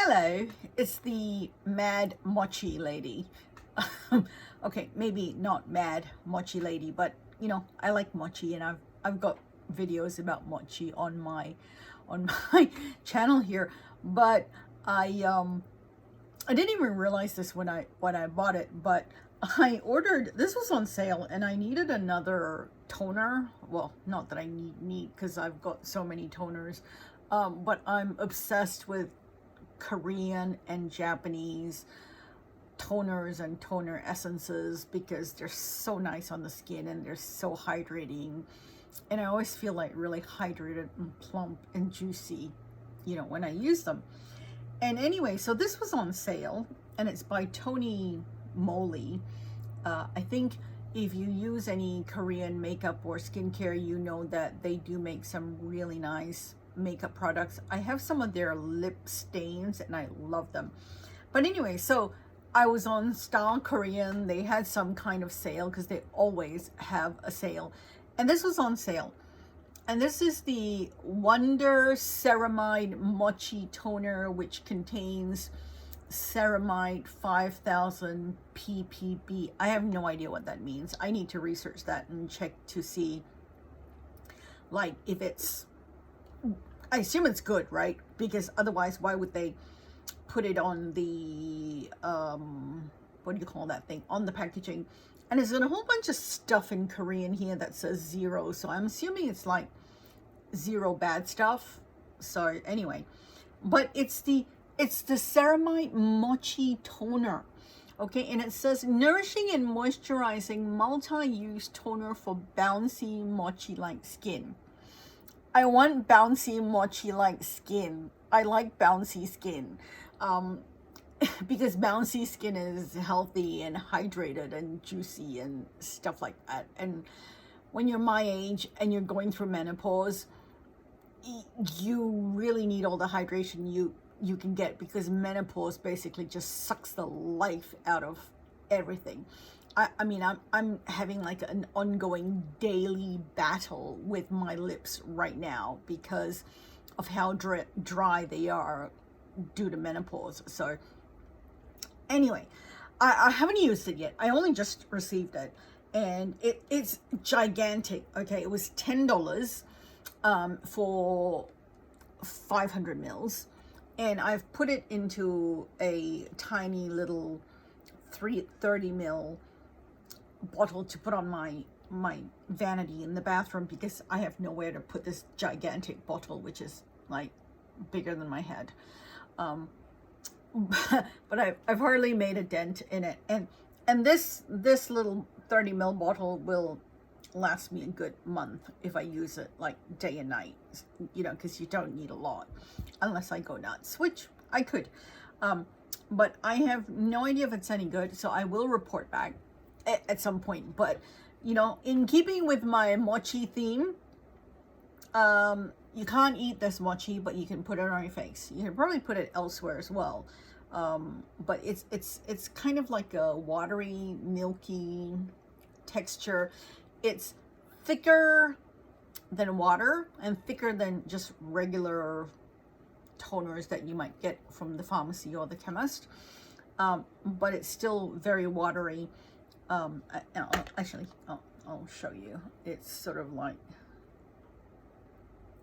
Hello, it's the Mad Mochi Lady. Okay, maybe not Mad Mochi Lady, but you know, I like mochi, and I've got videos about mochi on my channel here. But I didn't even realize this when I bought it, but I ordered, this was on sale, and I needed another toner. Well, not that I need because I've got so many toners, but I'm obsessed with Korean and Japanese toners and toner essences because they're so nice on the skin and they're so hydrating, and I always feel like really hydrated and plump and juicy, you know, when I use them. And anyway, so this was on sale, and it's by Tonymoly. I think if you use any Korean makeup or skincare, you know that they do make some really nice makeup products. I have some of their lip stains and I love them. But anyway, so I was on Style Korean. They had some kind of sale because they always have a sale, and this was on sale. And this is the Wonder Ceramide Mocchi Toner, which contains ceramide 5000 ppb. I have no idea what that means. I need to research that and check to see, like, if it's, I assume it's good, right? Because otherwise, why would they put it on the, what do you call that thing, on the packaging? And there's a whole bunch of stuff in Korean here that says zero, so I'm assuming it's like zero bad stuff. So anyway, but it's the Ceramide Mocchi Toner, okay? And it says nourishing and moisturizing multi-use toner for bouncy mochi-like skin. I want bouncy mochi-like skin. I like bouncy skin, because bouncy skin is healthy and hydrated and juicy and stuff like that. And when you're my age and you're going through menopause, you really need all the hydration you can get, because menopause basically just sucks the life out of everything. I mean, I'm having like an ongoing daily battle with my lips right now because of how dry they are due to menopause. So anyway, I haven't used it yet. I only just received it, and it's gigantic. Okay, it was $10 for 500 mils, and I've put it into a tiny little 30 ml bottle to put on my vanity in the bathroom, because I have nowhere to put this gigantic bottle, which is like bigger than my head. But I've hardly made a dent in it, and this little 30 ml bottle will last me a good month if I use it like day and night, you know, because you don't need a lot unless I go nuts, which I could. But I have no idea if it's any good, so I will report back at some point. But you know, in keeping with my mochi theme, you can't eat this mochi, but you can put it on your face. You can probably put it elsewhere as well. But it's kind of like a watery, milky texture. It's thicker than water and thicker than just regular toners that you might get from the pharmacy or the chemist. But it's still very watery. I'll show you. It's sort of like,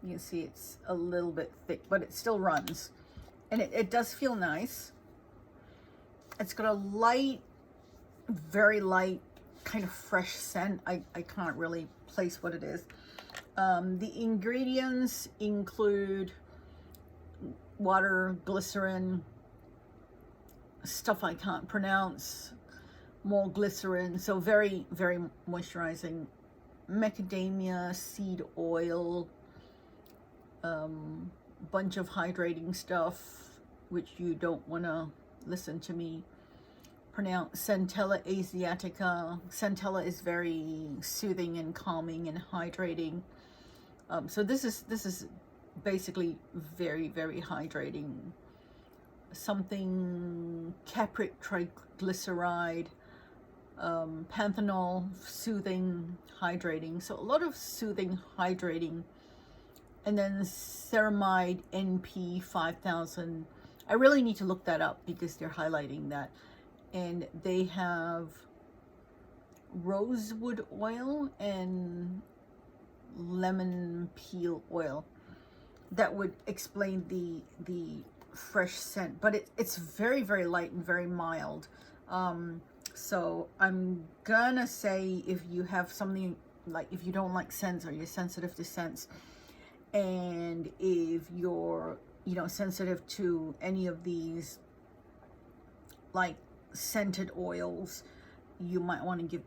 you can see it's a little bit thick, but it still runs, and it does feel nice. It's got a light, very light, kind of fresh scent. I can't really place what it is. The ingredients include water, glycerin, stuff I can't pronounce, more glycerin, so very, very moisturizing, macadamia seed oil, bunch of hydrating stuff, which you don't want to listen to me pronounce. Centella asiatica. Centella is very soothing and calming and hydrating. So this is basically very, very hydrating. Something capric triglyceride, panthenol, soothing, hydrating. So a lot of soothing, hydrating. And then ceramide NP 5000 I really need to look that up because they're highlighting that. And they have rosewood oil and lemon peel oil that would explain the fresh scent, but it's very, very light and very mild. So I'm gonna say, if you have something like, if you don't like scents or you're sensitive to scents, and if you're, you know, sensitive to any of these like scented oils, you might want to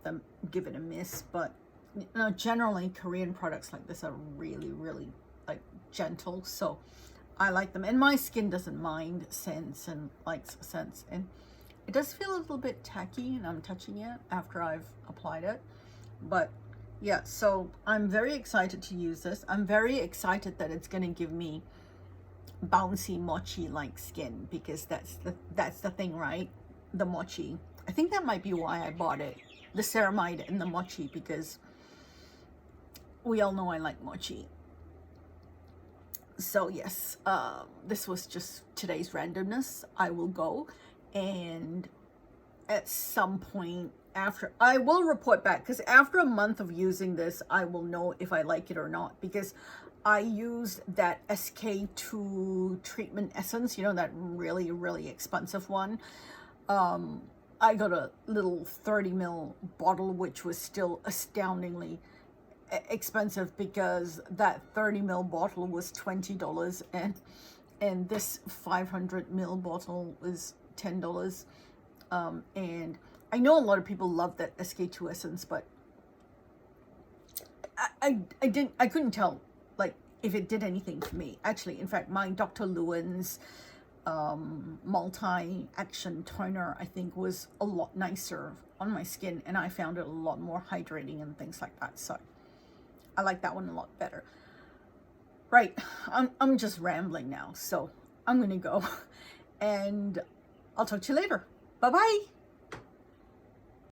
give it a miss. But you know, generally Korean products like this are really, really like gentle, so I like them, and my skin doesn't mind scents and likes scents. And it does feel a little bit tacky, and I'm touching it after I've applied it. But yeah, so I'm very excited to use this. I'm very excited that it's going to give me bouncy mochi-like skin, because that's the thing, right? The mochi. I think that might be why I bought it, the ceramide and the mochi, because we all know I like mochi. So yes, this was just today's randomness. I will go, and at some point after, I will report back, because after a month of using this, I will know if I like it or not, because I used that SK2 treatment essence, you know, that really, really expensive one. I got a little 30 ml bottle, which was still astoundingly expensive, because that 30 ml bottle was $20, and this 500 ml bottle was $10. And I know a lot of people love that SK2 essence, but I couldn't tell like if it did anything for me. Actually, in fact, my Dr. Lewin's multi-action toner, I think, was a lot nicer on my skin, and I found it a lot more hydrating and things like that. So I like that one a lot better. Right, I'm just rambling now, so I'm gonna go, and I'll talk to you later. Bye bye.